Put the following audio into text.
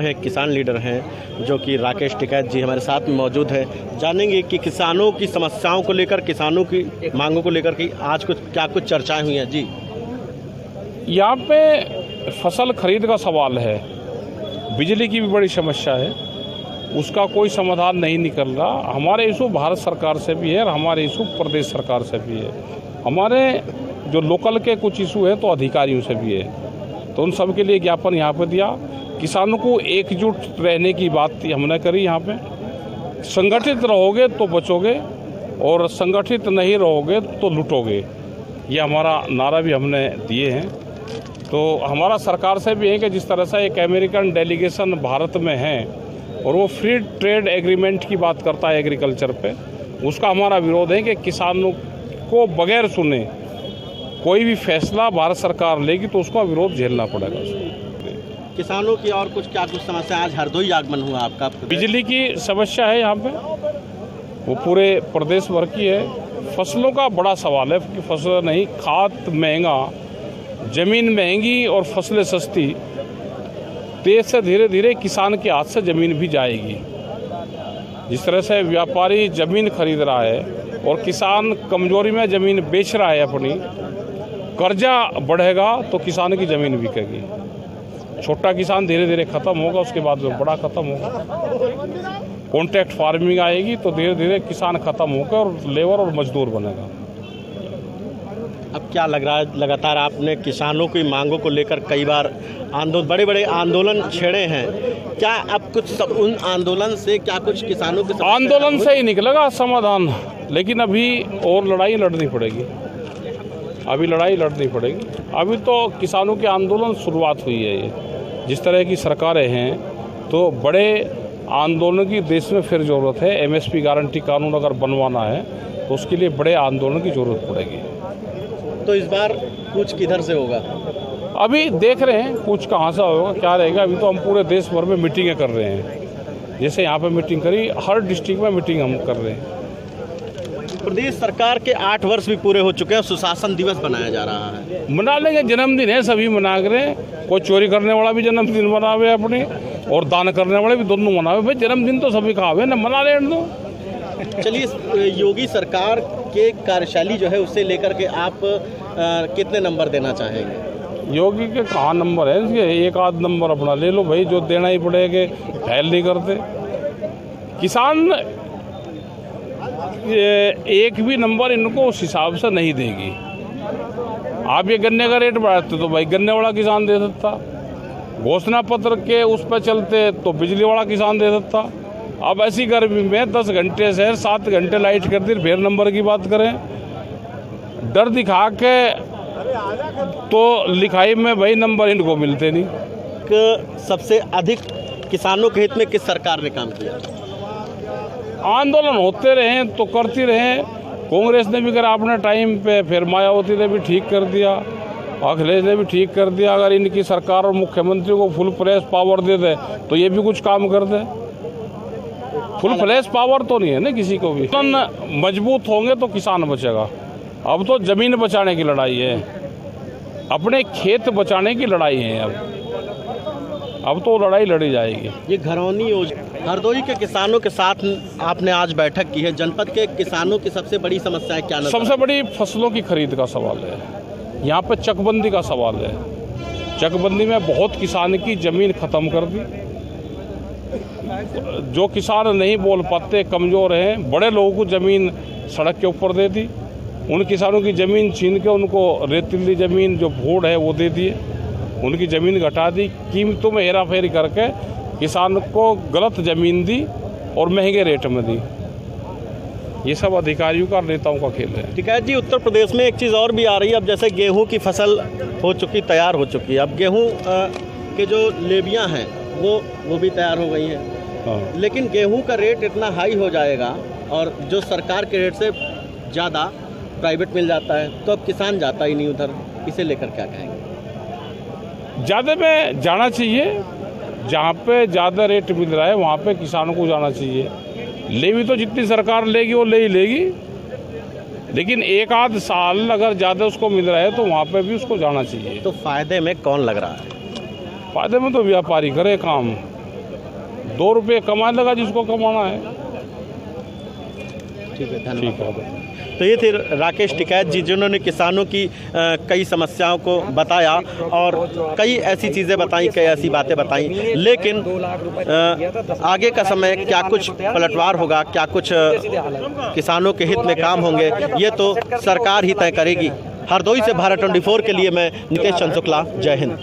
हैं, किसान लीडर हैं, जो कि राकेश टिकैत जी हमारे साथ में मौजूद है। जानेंगे कि किसानों की समस्याओं को लेकर, किसानों की मांगों को लेकर कि आज कुछ चर्चाएं हुई हैं जी। यहाँ पे फसल खरीद का सवाल है, बिजली की भी बड़ी समस्या है, उसका कोई समाधान नहीं निकल रहा। हमारे इशू भारत सरकार से भी है और हमारे इशू प्रदेश सरकार से भी है। हमारे जो लोकल के कुछ इशू है तो अधिकारियों से भी है, तो उन सब के लिए ज्ञापन यहाँ पे दिया। किसानों को एकजुट रहने की बात हमने करी। यहाँ पे संगठित रहोगे तो बचोगे और संगठित नहीं रहोगे तो लूटोगे, ये हमारा नारा भी हमने दिए हैं। तो हमारा सरकार से भी है कि जिस तरह से एक अमेरिकन डेलीगेशन भारत में है और वो फ्री ट्रेड एग्रीमेंट की बात करता है एग्रीकल्चर पे, उसका हमारा विरोध है कि किसानों को बगैर सुने कोई भी फैसला भारत सरकार लेगी तो उसका विरोध झेलना पड़ेगा। किसानों की और कुछ समस्या, आज हरदोई आगमन हुआ आपका। बिजली की समस्या है यहाँ पे, वो पूरे प्रदेश भर की है। फसलों का बड़ा सवाल है कि फसल नहीं, खाद महंगा, ज़मीन महंगी और फसलें सस्ती। देश से धीरे धीरे किसान के हाथ से ज़मीन भी जाएगी। जिस तरह से व्यापारी ज़मीन खरीद रहा है और किसान कमजोरी में ज़मीन बेच रहा है अपनी, कर्जा बढ़ेगा तो किसान की ज़मीन बिकेगी। छोटा किसान धीरे धीरे ख़त्म होगा, उसके बाद में बड़ा ख़त्म होगा। कॉन्ट्रैक्ट फार्मिंग आएगी तो धीरे धीरे किसान ख़त्म होकर और लेबर और मजदूर बनेगा। अब क्या लग रहा है, लगातार आपने किसानों की मांगों को लेकर कई बार बड़े बड़े आंदोलन छेड़े हैं, क्या अब कुछ उन आंदोलन से क्या कुछ किसानों के आंदोलन से ही निकलेगा समाधान, लेकिन अभी और लड़ाई लड़नी पड़ेगी। अभी तो किसानों के आंदोलन शुरुआत हुई है। ये जिस तरह की सरकारें हैं तो बड़े आंदोलन की देश में फिर ज़रूरत है। एमएसपी गारंटी कानून अगर बनवाना है तो उसके लिए बड़े आंदोलन की ज़रूरत पड़ेगी। तो इस बार कुछ किधर से होगा? अभी देख रहे हैं कुछ कहाँ से होगा, क्या रहेगा। अभी तो हम पूरे देश भर में मीटिंगें कर रहे हैं। जैसे यहाँ पे मीटिंग करी, हर डिस्ट्रिक्ट में मीटिंग हम कर रहे हैं। प्रदेश सरकार के 8 वर्ष भी पूरे हो चुके हैं, सुशासन दिवस मनाया जा रहा है। मना लेंगे, जन्मदिन है, सभी मना रहे हैं। कोई चोरी करने वाला भी जन्मदिन मनावे अपने और दान करने वाले भी दोनों मनावे। भाई जन्मदिन तो सभी का है ना, मना लेने दो। चलिए, योगी सरकार के कार्यशैली जो है उसे लेकर के आप कितने नंबर देना चाहेंगे? योगी के कहाँ नंबर है, इसके एक आध नंबर अपना ले लो भाई, जो देना ही पड़ेगा। फैल नहीं करते किसान, एक भी नंबर इनको उस हिसाब से नहीं देगी। आप ये गन्ने का रेट बढ़ाते तो भाई गन्ने वाला किसान दे सकता, घोषणा पत्र के उस पर चलते तो बिजली वाला किसान दे सकता। अब ऐसी गर्मी में 10 घंटे से 7 घंटे लाइट कर दी, फिर नंबर की बात करें। डर दिखा के तो लिखाई में भाई नंबर इनको मिलते नहीं। सबसे अधिक किसानों के हित में किस सरकार ने काम किया? आंदोलन होते रहे तो करती रहे। कांग्रेस ने भी करा अपने टाइम पे, फिर मायावती ने भी ठीक कर दिया, अखिलेश ने भी ठीक कर दिया। अगर इनकी सरकार और मुख्यमंत्री को फुल फ्लैश पावर दे दे तो ये भी कुछ काम कर दे। फुल फ्लैश पावर तो नहीं है ना किसी को भी। मजबूत होंगे तो किसान बचेगा। अब तो जमीन बचाने की लड़ाई है, अपने खेत बचाने की लड़ाई है। अब तो लड़ाई लड़ी जाएगी। ये घरौनी योजना, हरदोई के किसानों के साथ आपने आज बैठक की है। जनपद के किसानों की सबसे बड़ी समस्या क्या नजर? सबसे बड़ी फसलों की खरीद का सवाल है। यहाँ पे चकबंदी का सवाल है। चकबंदी में बहुत किसान की ज़मीन ख़त्म कर दी। जो किसान नहीं बोल पाते, कमज़ोर हैं, बड़े लोगों को ज़मीन सड़क के ऊपर दे दी। उन किसानों की ज़मीन छीन के उनको रेतीली ज़मीन जो भूड़ है वो दे दिए, उनकी ज़मीन घटा दी। कीमतों में हेरा फेरी करके किसान को गलत ज़मीन दी और महंगे रेट में दी। ये सब अधिकारियों का, नेताओं का खेल है। टिकैत जी, उत्तर प्रदेश में एक चीज़ और भी आ रही है। अब जैसे गेहूं की फसल तैयार हो चुकी है। अब गेहूं के जो लेबियां हैं वो भी तैयार हो गई हैं। हाँ। लेकिन गेहूं का रेट इतना हाई हो जाएगा और जो सरकार के रेट से ज़्यादा प्राइवेट मिल जाता है, तो अब किसान जाता ही नहीं उधर। इसे लेकर क्या कहेंगे? ज़्यादा में जाना चाहिए, जहाँ पे ज़्यादा रेट मिल रहा है वहाँ पे किसानों को जाना चाहिए। ले भी तो जितनी सरकार लेगी वो ले ही लेगी, लेकिन एक आध साल अगर ज़्यादा उसको मिल रहा है तो वहाँ पे भी उसको जाना चाहिए। तो फ़ायदे में कौन लग रहा है? फ़ायदे में तो व्यापारी करे काम, 2 रुपये कमाने लगा जिसको कमाना है। ठीक है, ठीक धन्यवाद। है। तो ये थे राकेश टिकैत जी, जिन्होंने किसानों की कई समस्याओं को बताया और कई ऐसी चीज़ें बताई, कई ऐसी बातें बताई। लेकिन आगे का समय क्या कुछ पलटवार होगा, क्या कुछ किसानों के हित में काम होंगे, ये तो सरकार ही तय करेगी। हरदोई से भारत 24 के लिए मैं नितेश चंद्र शुक्ला, जय हिंद।